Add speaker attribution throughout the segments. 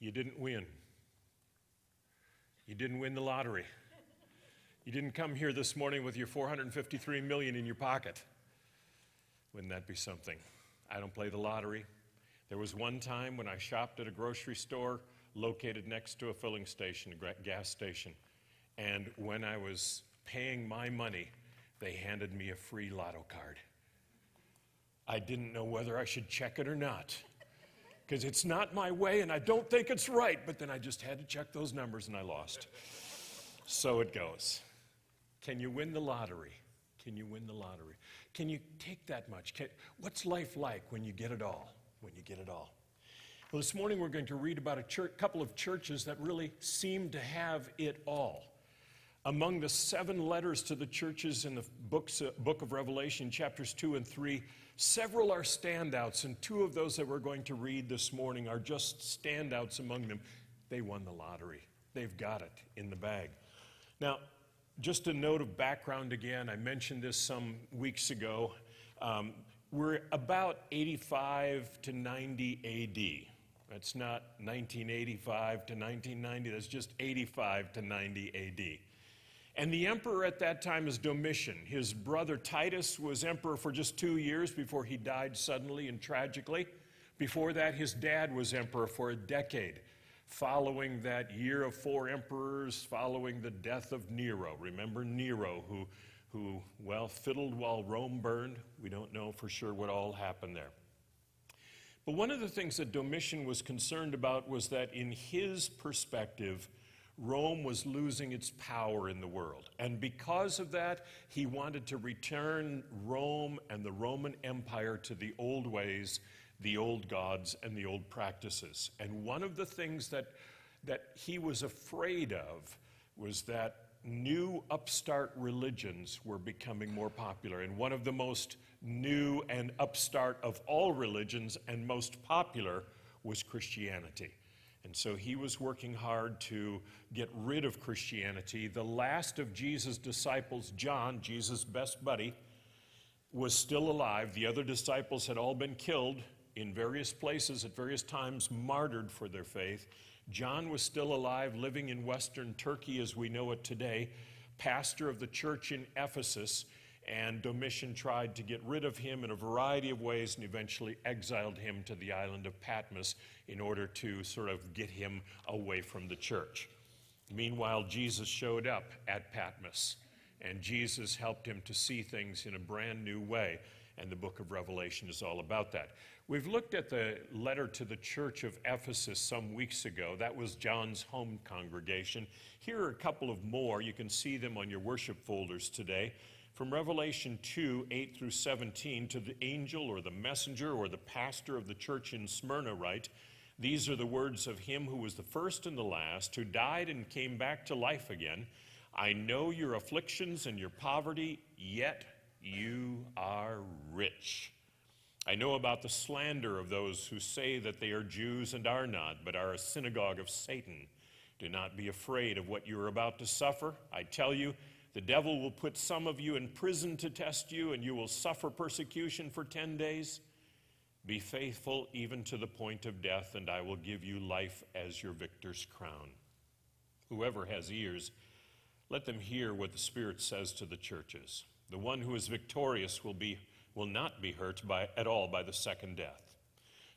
Speaker 1: You didn't win. You didn't win the lottery. You didn't come here this morning with your $453 million in your pocket. Wouldn't that be something? I don't play the lottery. There was one time when I shopped at a grocery store located next to a filling station, a gas station. And when I was paying my money, they handed me a free lotto card. I didn't know whether I should check it or not, because it's not my way and I don't think it's right, but then I just had to check those numbers and I lost. So it goes. Can you win the lottery? Can you win the lottery? Can you take that much? What's life like when you get it all? When you get it all? Well, this morning we're going to read about a couple of churches that really seem to have it all. Among the 7 letters to the churches in the book of Revelation, chapters 2 and 3, several are standouts, and 2 of those that we're going to read this morning are just standouts among them. They won the lottery. They've got it in the bag. Now, just a note of background again, I mentioned this some weeks ago. We're about 85 to 90 A.D. That's not 1985 to 1990, that's just 85 to 90 A.D. And the emperor at that time is Domitian. His brother Titus was emperor for just 2 years before he died suddenly and tragically. Before that, his dad was emperor for a decade, following that year of 4 emperors, following the death of Nero. Remember Nero, who fiddled while Rome burned? We don't know for sure what all happened there. But one of the things that Domitian was concerned about was that in his perspective, Rome was losing its power in the world. And because of that, he wanted to return Rome and the Roman Empire to the old ways, the old gods, and the old practices. And one of the things that he was afraid of was that new upstart religions were becoming more popular. And one of the most new and upstart of all religions and most popular was Christianity. And so he was working hard to get rid of Christianity. The last of Jesus' disciples, John, Jesus' best buddy, was still alive. The other disciples had all been killed in various places at various times, martyred for their faith. John was still alive, living in Western Turkey as we know it today, pastor of the church in Ephesus, and Domitian tried to get rid of him in a variety of ways and eventually exiled him to the island of Patmos in order to sort of get him away from the church. Meanwhile, Jesus showed up at Patmos, and Jesus helped him to see things in a brand new way, and the book of Revelation is all about that. We've looked at the letter to the church of Ephesus some weeks ago. That was John's home congregation. Here are a couple of more. You can see them on your worship folders today. From Revelation 2, 8 through 17, to the angel or the messenger or the pastor of the church in Smyrna write, "These are the words of him who was the first and the last, who died and came back to life again. I know your afflictions and your poverty, yet you are rich. I know about the slander of those who say that they are Jews and are not, but are a synagogue of Satan. Do not be afraid of what you are about to suffer. I tell you, the devil will put some of you in prison to test you, and you will suffer persecution for 10 days. Be faithful even to the point of death, and I will give you life as your victor's crown. Whoever has ears, let them hear what the Spirit says to the churches. The one who is victorious will not be hurt at all by the second death.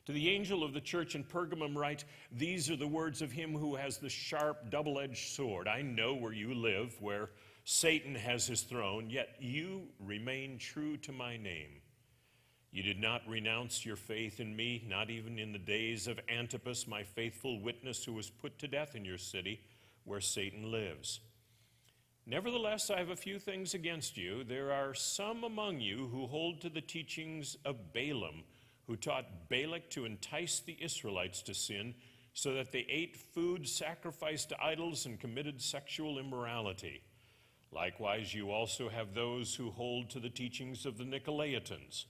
Speaker 1: To the angel of the church in Pergamum write, these are the words of him who has the sharp, double-edged sword. I know where you live, where Satan has his throne, yet you remain true to my name. You did not renounce your faith in me, not even in the days of Antipas, my faithful witness, who was put to death in your city, where Satan lives. Nevertheless, I have a few things against you. There are some among you who hold to the teachings of Balaam, who taught Balak to entice the Israelites to sin, so that they ate food sacrificed to idols and committed sexual immorality. Likewise, you also have those who hold to the teachings of the Nicolaitans.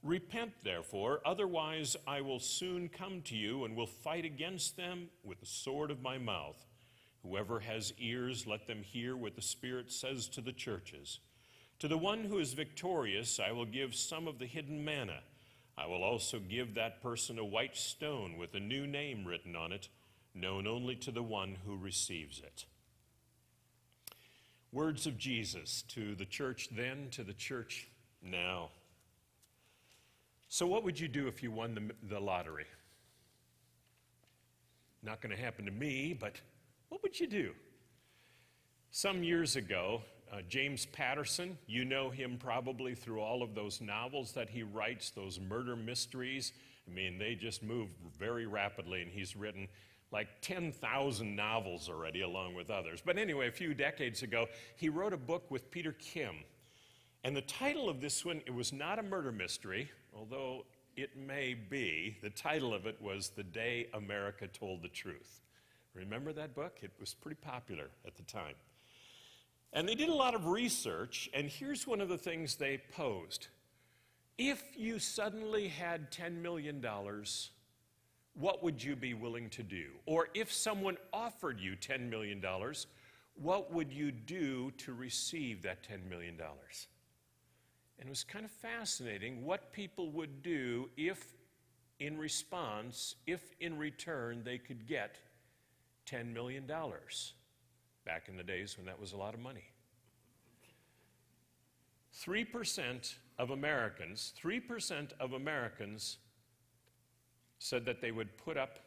Speaker 1: Repent, therefore, otherwise I will soon come to you and will fight against them with the sword of my mouth. Whoever has ears, let them hear what the Spirit says to the churches. To the one who is victorious, I will give some of the hidden manna. I will also give that person a white stone with a new name written on it, known only to the one who receives it. Words of Jesus to the church then, to the church now. So what would you do if you won the lottery? Not going to happen to me, but what would you do? Some years ago, James Patterson, you know him probably through all of those novels that he writes, those murder mysteries. I mean, they just move very rapidly, and he's written like 10,000 novels already, along with others. But anyway, a few decades ago, he wrote a book with Peter Kim. And the title of this one, it was not a murder mystery, although it may be. The title of it was The Day America Told the Truth. Remember that book? It was pretty popular at the time. And they did a lot of research, and here's one of the things they posed. If you suddenly had $10 million, what would you be willing to do? Or if someone offered you $10 million, what would you do to receive that $10 million? And it was kind of fascinating what people would do if in response, if in return they could get $10 million. Back in the days when that was a lot of money. 3% of Americans said that they would put up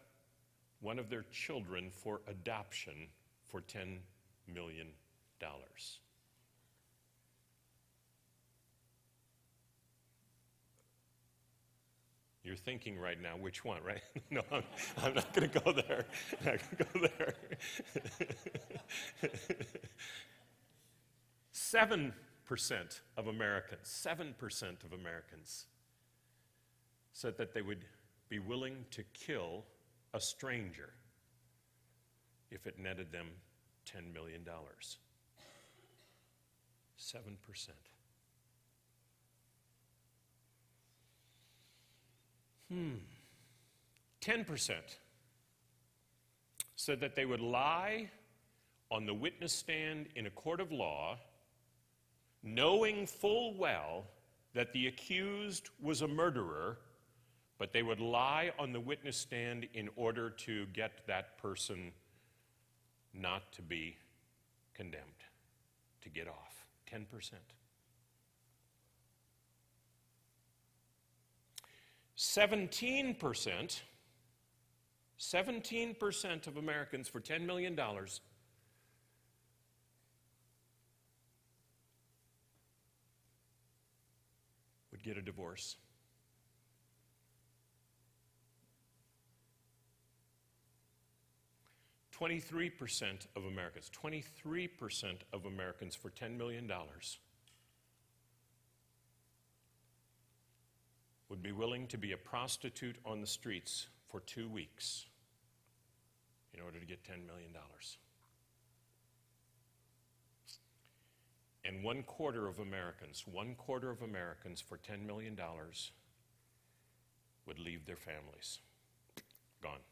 Speaker 1: one of their children for adoption for $10 million. You're thinking right now, which one, right? No, I'm not going to go there. I'm not going to go there. 7% of Americans said that they would be willing to kill a stranger if it netted them $10 million. 7%. 10% said that they would lie on the witness stand in a court of law, knowing full well that the accused was a murderer, but they would lie on the witness stand in order to get that person not to be condemned, to get off. 10%. 17% of Americans for $10 million would get a divorce. 23% of Americans for $10 million would be willing to be a prostitute on the streets for 2 weeks in order to get $10 million. And 1/4 of Americans for $10 million would leave their families. Gone.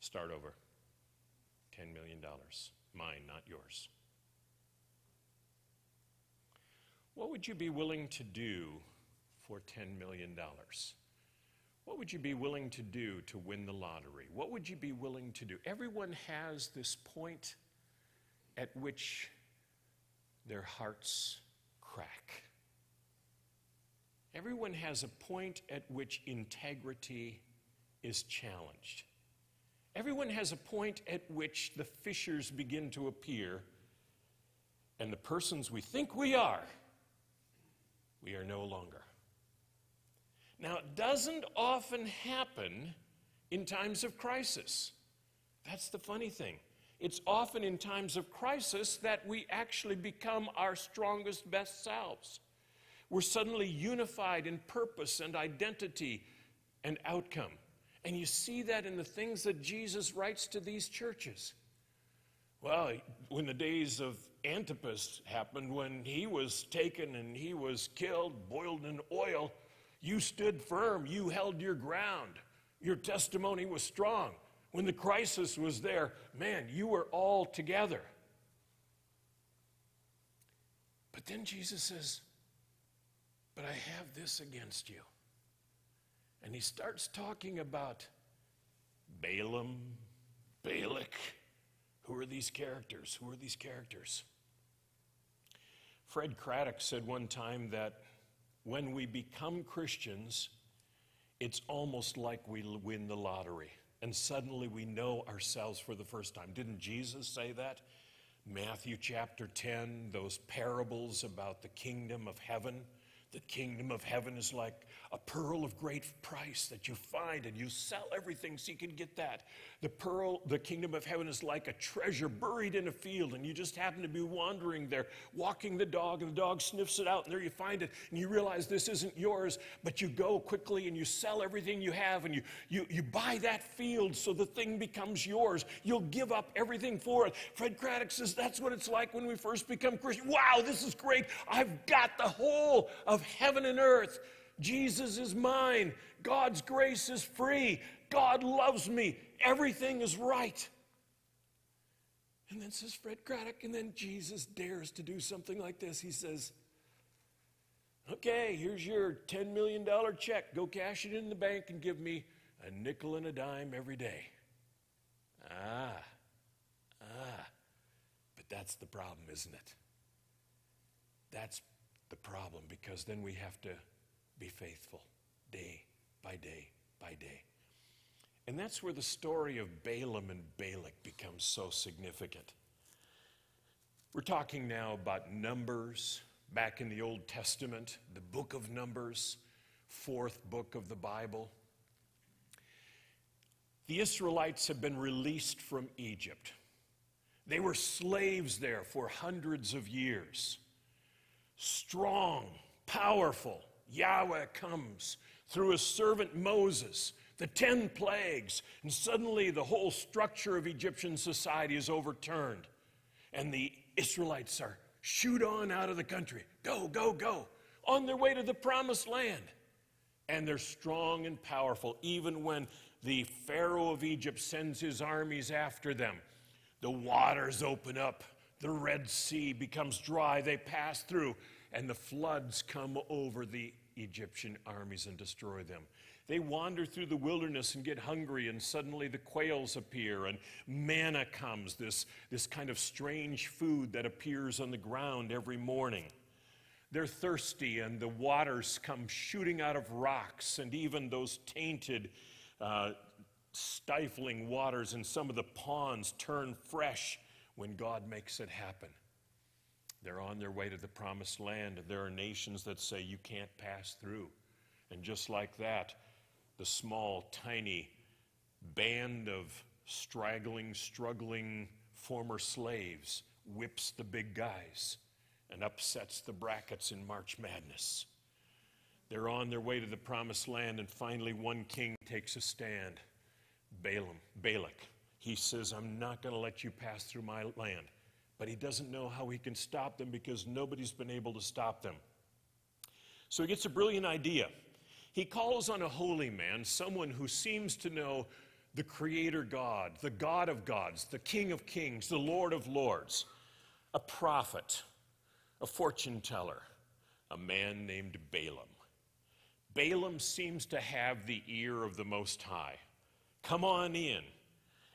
Speaker 1: Start over. $10 million. Mine, not yours. What would you be willing to do for $10 million? What would you be willing to do to win the lottery? What would you be willing to do? Everyone has this point at which their hearts crack. Everyone has a point at which integrity is challenged. Everyone has a point at which the fissures begin to appear, and the persons we think we are no longer. Now, it doesn't often happen in times of crisis. That's the funny thing. It's often in times of crisis that we actually become our strongest, best selves. We're suddenly unified in purpose and identity and outcome. And you see that in the things that Jesus writes to these churches. Well, when the days of Antipas happened, when he was taken and he was killed, boiled in oil, you stood firm, you held your ground. Your testimony was strong. When the crisis was there, man, you were all together. But then Jesus says, but I have this against you. And he starts talking about Balaam, Balak. Who are these characters? Who are these characters? Fred Craddock said one time that when we become Christians, it's almost like we win the lottery. And suddenly we know ourselves for the first time. Didn't Jesus say that? Matthew chapter 10, those parables about the kingdom of heaven. The kingdom of heaven is like a pearl of great price that you find and you sell everything so you can get that. The kingdom of heaven is like a treasure buried in a field, and you just happen to be wandering there, walking the dog, and the dog sniffs it out, and there you find it, and you realize this isn't yours, but you go quickly and you sell everything you have, and you buy that field so the thing becomes yours. You'll give up everything for it. Fred Craddock says that's what it's like when we first become Christians. Wow, this is great. I've got the whole of heaven and earth. Jesus is mine. God's grace is free. God loves me. Everything is right. And then says Fred Craddock, and then Jesus dares to do something like this. He says, okay, here's your $10 million check. Go cash it in the bank and give me a nickel and a dime every day. But that's the problem, isn't it? That's the problem, because then we have to be faithful day by day by day. And that's where the story of Balaam and Balak becomes so significant. We're talking now about Numbers, back in the Old Testament, the book of Numbers, fourth book of the Bible. The Israelites have been released from Egypt. They were slaves there for hundreds of years. Strong, powerful, Yahweh comes through his servant Moses, the 10 plagues, and suddenly the whole structure of Egyptian society is overturned. And the Israelites are shooed on out of the country. Go, go, go. On their way to the promised land. And they're strong and powerful, even when the Pharaoh of Egypt sends his armies after them. The waters open up. The Red Sea becomes dry. They pass through, and the floods come over the Egyptian armies and destroy them. They wander through the wilderness and get hungry, and suddenly the quails appear, and manna comes, this kind of strange food that appears on the ground every morning. They're thirsty, and the waters come shooting out of rocks, and even those tainted, stifling waters in some of the ponds turn fresh when God makes it happen. They're on their way to the promised land, and there are nations that say you can't pass through. And just like that, the small, tiny band of straggling, struggling former slaves whips the big guys and upsets the brackets in March Madness. They're on their way to the promised land, and finally one king takes a stand, Balak. He says, I'm not going to let you pass through my land. But he doesn't know how he can stop them because nobody's been able to stop them. So he gets a brilliant idea. He calls on a holy man, someone who seems to know the Creator God, the God of gods, the King of kings, the Lord of lords, a prophet, a fortune teller, a man named Balaam. Balaam seems to have the ear of the Most High. Come on in.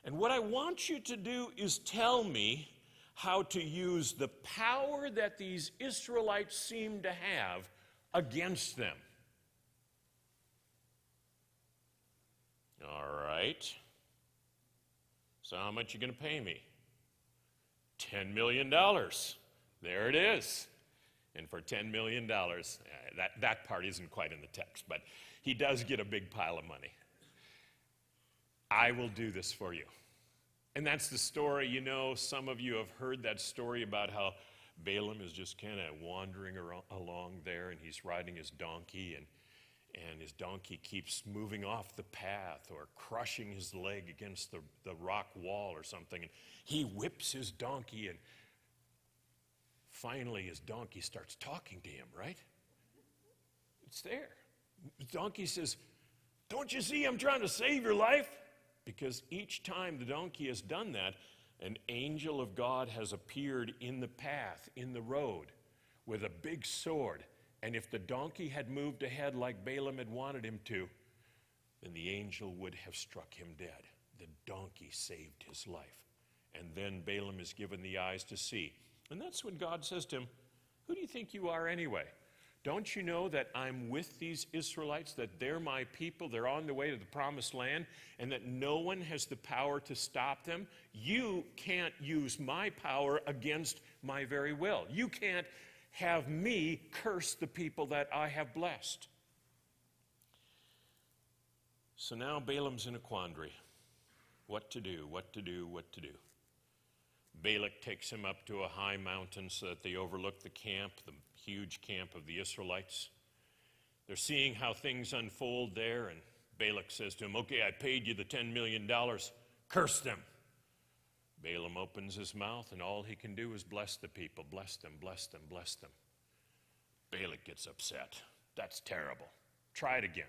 Speaker 1: And what I want you to do is tell me how to use the power that these Israelites seem to have against them. All right. So how much are you going to pay me? $10 million. There it is. And for $10 million, that part isn't quite in the text, but he does get a big pile of money. I will do this for you. And that's the story. You know, some of you have heard that story about how Balaam is just kind of wandering along there, and he's riding his donkey, and his donkey keeps moving off the path or crushing his leg against the rock wall or something. And he whips his donkey, and finally his donkey starts talking to him, right? It's there. The donkey says, don't you see I'm trying to save your life? Because each time the donkey has done that, an angel of God has appeared in the path, in the road, with a big sword. And if the donkey had moved ahead like Balaam had wanted him to, then the angel would have struck him dead. the donkey saved his life. And then Balaam is given the eyes to see. And that's when God says to him, who do you think you are anyway? Don't you know that I'm with these Israelites, that they're my people, they're on the way to the promised land, and that no one has the power to stop them? You can't use my power against my very will. You can't have me curse the people that I have blessed. So now Balaam's in a quandary. What to do, what to do, what to do. Balak takes him up to a high mountain so that they overlook the camp, the huge camp of the Israelites. They're seeing how things unfold there, and Balak says to him, okay, I paid you the $10 million. Curse them. Balaam opens his mouth, and all he can do is bless the people. Bless them, bless them, bless them. Balak gets upset. That's terrible. Try it again.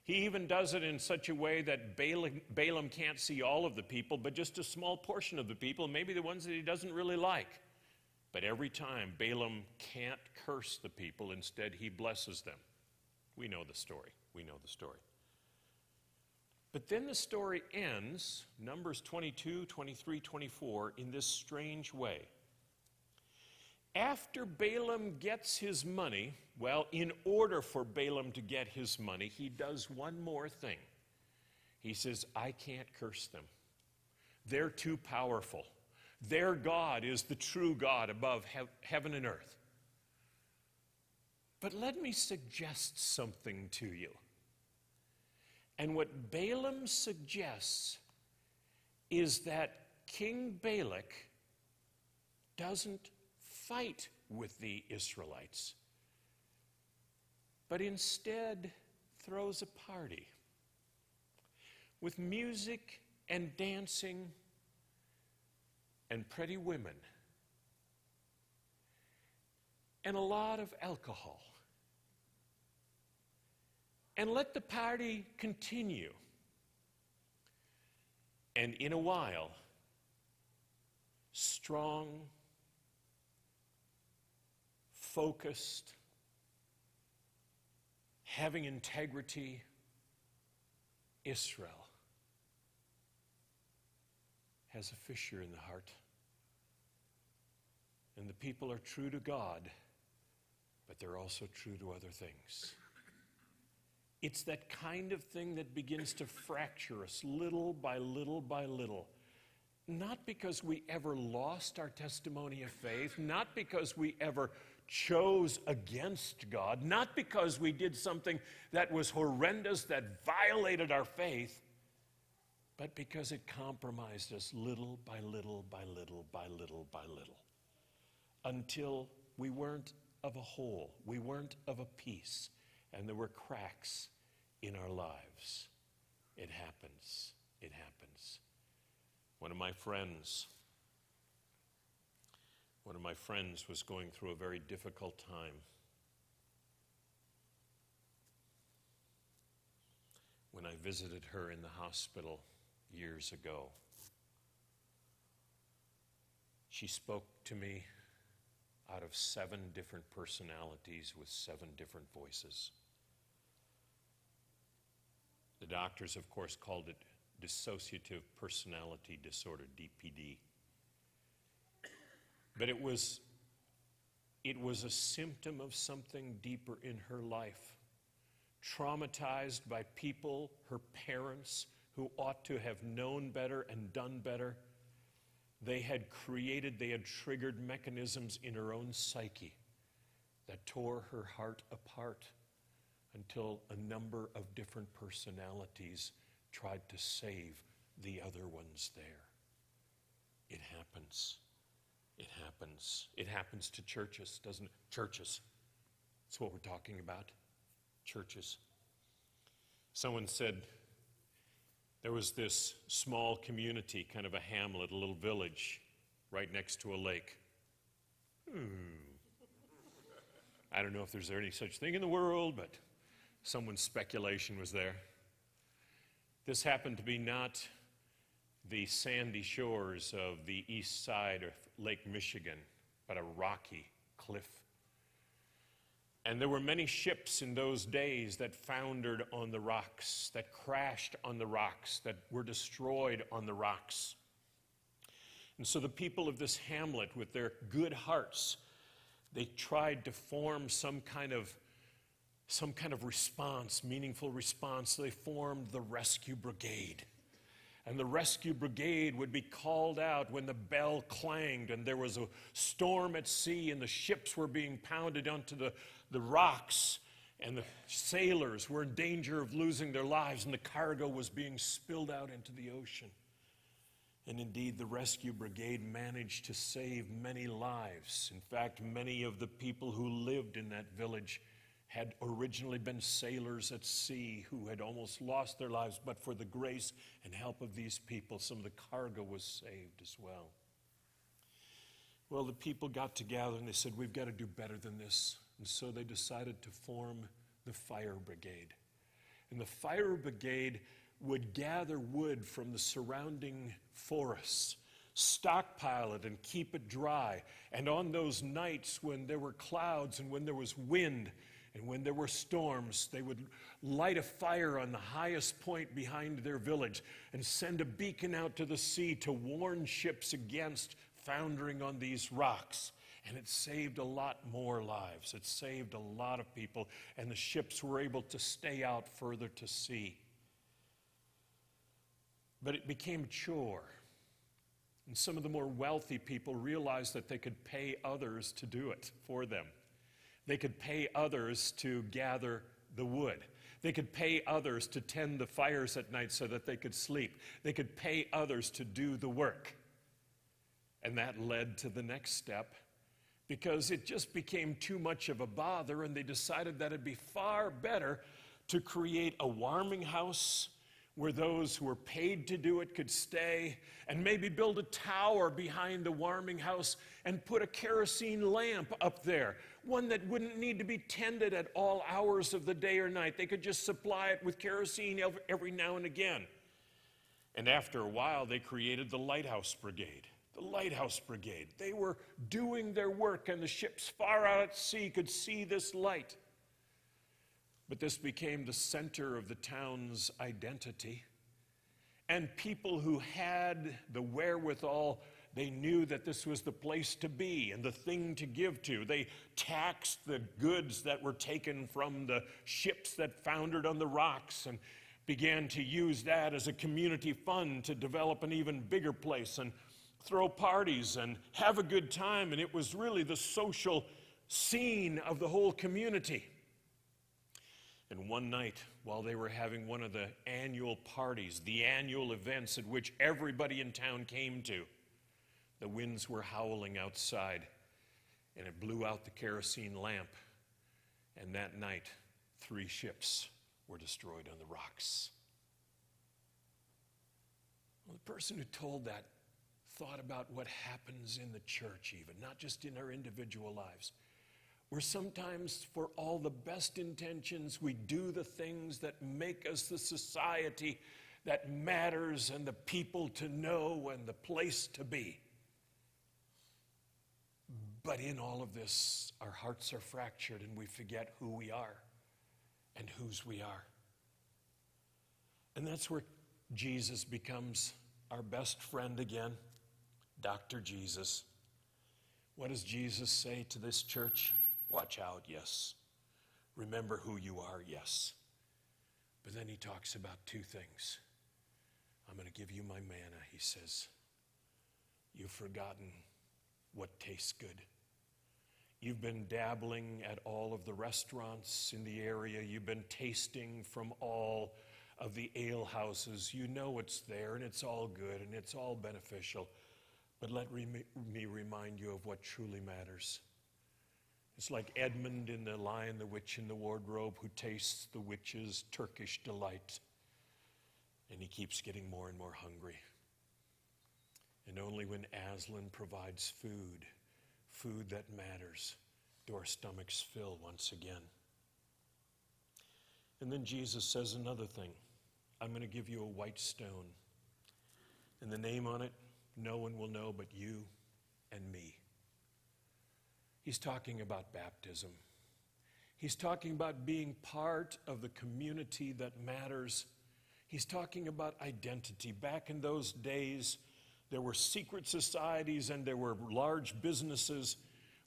Speaker 1: He even does it in such a way that Balaam can't see all of the people, but just a small portion of the people, maybe the ones that he doesn't really like. But every time, Balaam can't curse the people. Instead, he blesses them. We know the story. We know the story. But then the story ends, Numbers 22, 23, 24, in this strange way. After Balaam gets his money, well, in order for Balaam to get his money, he does one more thing. He says, I can't curse them. They're too powerful. Their God is the true God above heaven and earth. But let me suggest something to you. And what Balaam suggests is that King Balak doesn't fight with the Israelites, but instead throws a party with music and dancing and pretty women and a lot of alcohol. And let the party continue. And in a while, strong, focused, having integrity Israel has a fissure in the heart. And the people are true to God, but they're also true to other things. It's that kind of thing that begins to fracture us little by little by little. Not because we ever lost our testimony of faith, not because we ever chose against God, not because we did something that was horrendous, that violated our faith, but because it compromised us little by little by little by little by little, until we weren't of a whole, we weren't of a piece, and there were cracks in our lives. It happens. It happens. One of my friends was going through a very difficult time. When I visited her in the hospital years ago, she spoke to me out of 7 different personalities with 7 different voices. The doctors, of course, called it dissociative personality disorder, DPD. But it was a symptom of something deeper in her life. Traumatized by people, her parents, who ought to have known better and done better. They had triggered mechanisms in her own psyche that tore her heart apart until a number of different personalities tried to save the other ones there. It happens. It happens. It happens to churches, doesn't it? Churches. That's what we're talking about. Churches. Someone said there was this small community, kind of a hamlet, a little village, right next to a lake. I don't know if there's any such thing in the world, but someone's speculation was there. This happened to be not the sandy shores of the east side of Lake Michigan, but a rocky cliff. And there were many ships in those days that foundered on the rocks, that crashed on the rocks, that were destroyed on the rocks. And so the people of this hamlet, with their good hearts, they tried to form some kind of response, meaningful response. They formed the rescue brigade. And the rescue brigade would be called out when the bell clanged and there was a storm at sea and the ships were being pounded onto the rocks and the sailors were in danger of losing their lives and the cargo was being spilled out into the ocean. And indeed, the rescue brigade managed to save many lives. In fact, many of the people who lived in that village had originally been sailors at sea who had almost lost their lives, but for the grace and help of these people, some of the cargo was saved as well. Well, the people got together and they said, we've got to do better than this. And so they decided to form the fire brigade. And the fire brigade would gather wood from the surrounding forests, stockpile it and keep it dry. And on those nights when there were clouds and when there was wind and when there were storms, they would light a fire on the highest point behind their village and send a beacon out to the sea to warn ships against foundering on these rocks. And it saved a lot more lives. It saved a lot of people, and the ships were able to stay out further to sea. But it became a chore. And some of the more wealthy people realized that they could pay others to do it for them. They could pay others to gather the wood. They could pay others to tend the fires at night so that they could sleep. They could pay others to do the work. And that led to the next step, because it just became too much of a bother, and they decided that it'd be far better to create a warming house where those who were paid to do it could stay, and maybe build a tower behind the warming house and put a kerosene lamp up there, one that wouldn't need to be tended at all hours of the day or night. They could just supply it with kerosene every now and again. And after a while, they created the lighthouse brigade. The lighthouse brigade. They were doing their work, and the ships far out at sea could see this light. But this became the center of the town's identity. And people who had the wherewithal, they knew that this was the place to be and the thing to give to. They taxed the goods that were taken from the ships that foundered on the rocks and began to use that as a community fund to develop an even bigger place and throw parties and have a good time. And it was really the social scene of the whole community. And one night, while they were having one of the annual parties, the annual events at which everybody in town came to, the winds were howling outside, and it blew out the kerosene lamp. And that night, 3 ships were destroyed on the rocks. Well, the person who told that thought about what happens in the church even, not just in our individual lives, where sometimes for all the best intentions, we do the things that make us the society that matters and the people to know and the place to be. But in all of this, our hearts are fractured and we forget who we are and whose we are. And that's where Jesus becomes our best friend again, Dr. Jesus. What does Jesus say to this church? Watch out, yes. Remember who you are, yes. But then he talks about 2 things. I'm going to give you my manna, he says. You've forgotten what tastes good. You've been dabbling at all of the restaurants in the area. You've been tasting from all of the ale houses. You know it's there and it's all good and it's all beneficial. But let me remind you of what truly matters. It's like Edmund in The Lion, the Witch, and the Wardrobe, who tastes the witch's Turkish delight. And he keeps getting more and more hungry. And only when Aslan provides food that matters, do our stomachs fill once again. And then Jesus says another thing. I'm going to give you a white stone. And the name on it, no one will know but you and me. He's talking about baptism. He's talking about being part of the community that matters. He's talking about identity. Back in those days, there were secret societies and there were large businesses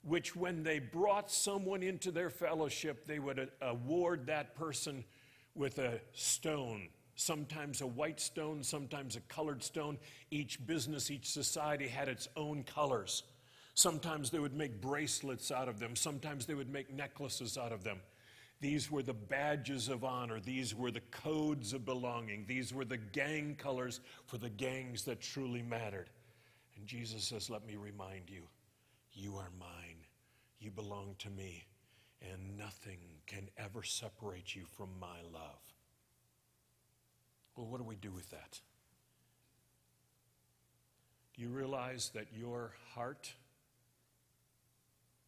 Speaker 1: which, when they brought someone into their fellowship, they would award that person with a stone, sometimes a white stone, sometimes a colored stone. Each business, each society had its own colors. Sometimes they would make bracelets out of them. Sometimes they would make necklaces out of them. These were the badges of honor. These were the codes of belonging. These were the gang colors for the gangs that truly mattered. And Jesus says, let me remind you, you are mine. You belong to me. And nothing can ever separate you from my love. Well, what do we do with that? Do you realize that your heart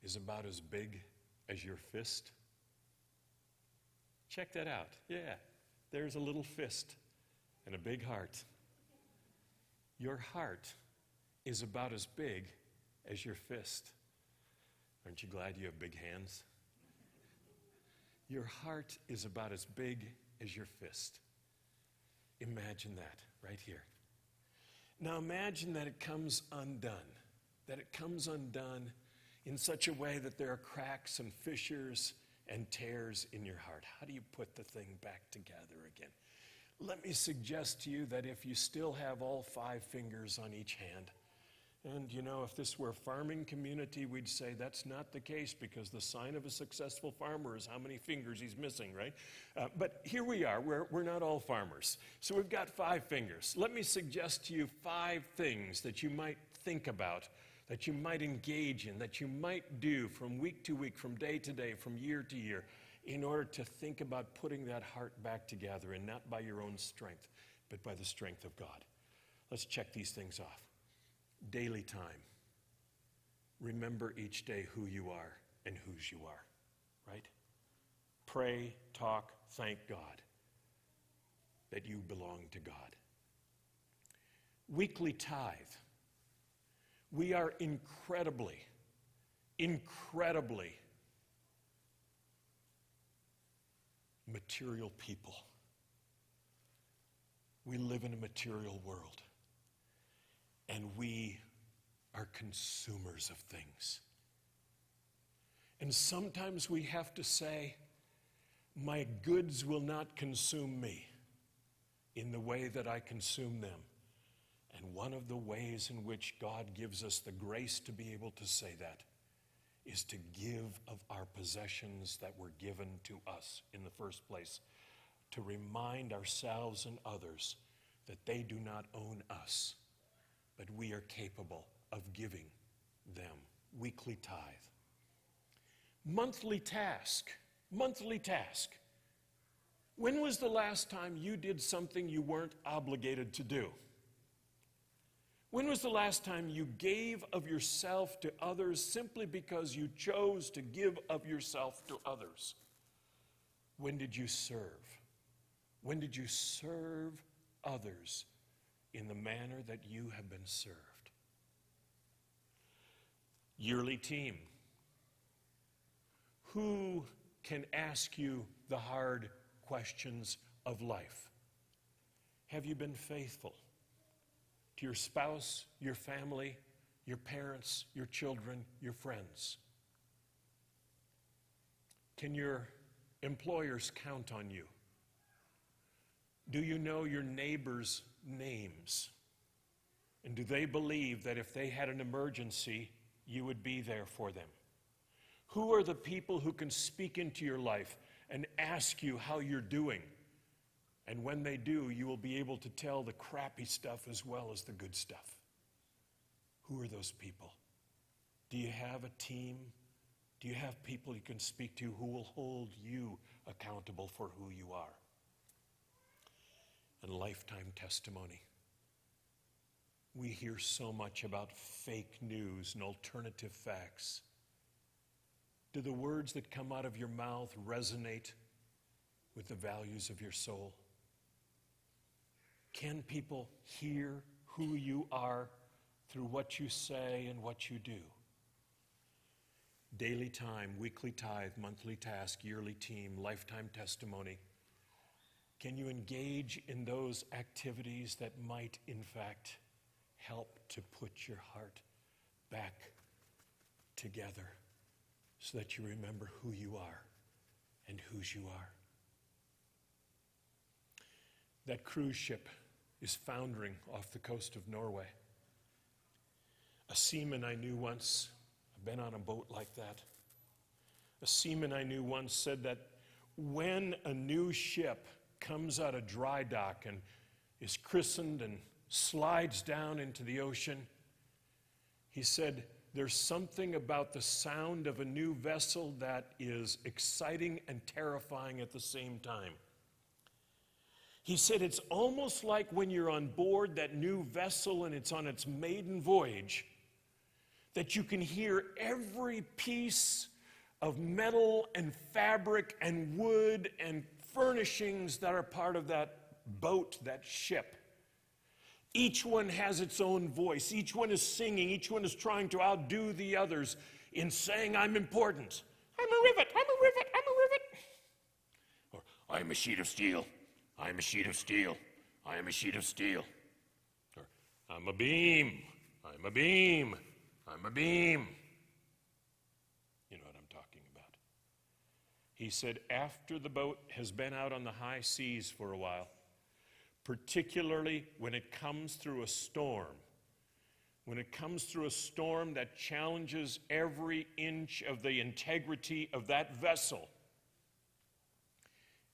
Speaker 1: is about as big as your fist? Check that out. Yeah, there's a little fist and a big heart. Your heart is about as big as your fist. Aren't you glad you have big hands? Your heart is about as big as your fist. Imagine that right here. Now imagine that it comes undone, in such a way that there are cracks and fissures and tears in your heart. How do you put the thing back together again? Let me suggest to you that if you still have all 5 fingers on each hand, and you know, if this were a farming community, we'd say that's not the case, because the sign of a successful farmer is how many fingers he's missing, right? But here we are, we're not all farmers. So we've got 5 fingers. Let me suggest to you 5 things that you might think about, that you might engage in, that you might do from week to week, from day to day, from year to year, in order to think about putting that heart back together, and not by your own strength, but by the strength of God. Let's check these things off. Daily time. Remember each day who you are and whose you are, right? Pray, talk, thank God that you belong to God. Weekly tithe. We are incredibly material people. We live in a material world. And we are consumers of things. And sometimes we have to say, my goods will not consume me in the way that I consume them. And one of the ways in which God gives us the grace to be able to say that is to give of our possessions that were given to us in the first place, to remind ourselves and others that they do not own us, but we are capable of giving them. Weekly tithe. Monthly task. When was the last time you did something you weren't obligated to do? When was the last time you gave of yourself to others simply because you chose to give of yourself to others? When did you serve? When did you serve others in the manner that you have been served? Yearly team. Who can ask you the hard questions of life? Have you been faithful to your spouse, your family, your parents, your children, your friends? Can your employers count on you? Do you know your neighbors' names? And do they believe that if they had an emergency, you would be there for them? Who are the people who can speak into your life and ask you how you're doing? And when they do, you will be able to tell the crappy stuff as well as the good stuff. Who are those people? Do you have a team? Do you have people you can speak to who will hold you accountable for who you are? And lifetime testimony. We hear so much about fake news and alternative facts. Do the words that come out of your mouth resonate with the values of your soul? Can people hear who you are through what you say and what you do? daily time, weekly tithe, monthly task, yearly team, lifetime testimony? Can you engage in those activities that might, in fact, help to put your heart back together so that you remember who you are and whose you are? That cruise ship is foundering off the coast of Norway. A seaman I knew once, I've been on a boat like that. A seaman I knew once said that when a new ship comes out of dry dock and is christened and slides down into the ocean, he said, there's something about the sound of a new vessel that is exciting and terrifying at the same time. He said it's almost like when you're on board that new vessel and it's on its maiden voyage, that you can hear every piece of metal and fabric and wood and furnishings that are part of that boat, that ship. Each one has its own voice. Each one is singing. Each one is trying to outdo the others in saying, I'm important. I'm a rivet, I'm a rivet, I'm a rivet. Or, I'm a sheet of steel. I'm a sheet of steel. I am a sheet of steel. Or, I'm a beam. I'm a beam. I'm a beam. You know what I'm talking about. He said, after the boat has been out on the high seas for a while, particularly when it comes through a storm, when it comes through a storm that challenges every inch of the integrity of that vessel,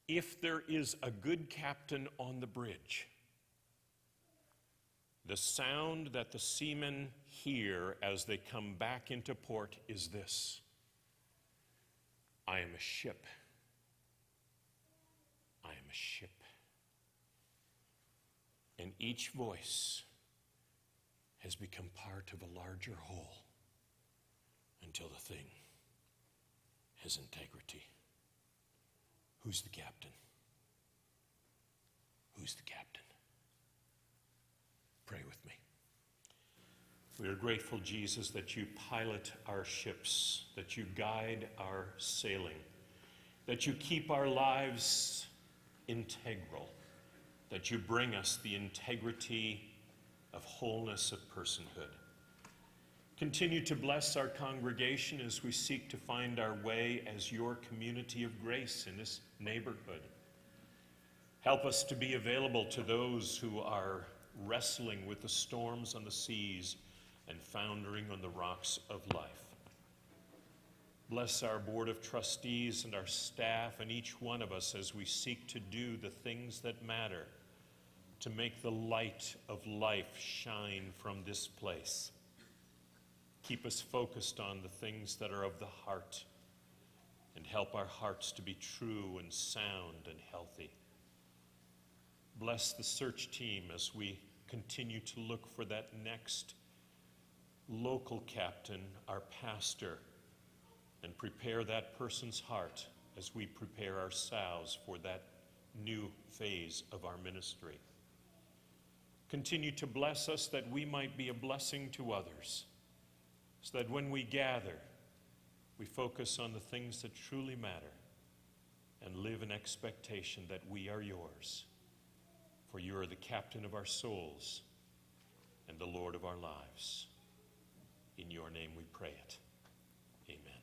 Speaker 1: if there is a good captain on the bridge, the sound that the seamen hear as they come back into port is this: I am a ship. I am a ship. And each voice has become part of a larger whole until the thing has integrity. Who's the captain? Who's the captain? Pray with me. We are grateful, Jesus, that you pilot our ships, that you guide our sailing, that you keep our lives integral, that you bring us the integrity of wholeness of personhood. Continue to bless our congregation as we seek to find our way as your community of grace in this neighborhood. Help us to be available to those who are wrestling with the storms on the seas and foundering on the rocks of life. Bless our board of trustees and our staff and each one of us as we seek to do the things that matter, to make the light of life shine from this place. Keep us focused on the things that are of the heart and help our hearts to be true and sound and healthy. Bless the search team as we continue to look for that next local captain, our pastor, and prepare that person's heart as we prepare ourselves for that new phase of our ministry. Continue to bless us that we might be a blessing to others, so that when we gather, we focus on the things that truly matter and live in expectation that we are yours, for you are the captain of our souls and the Lord of our lives. In your name we pray it. Amen.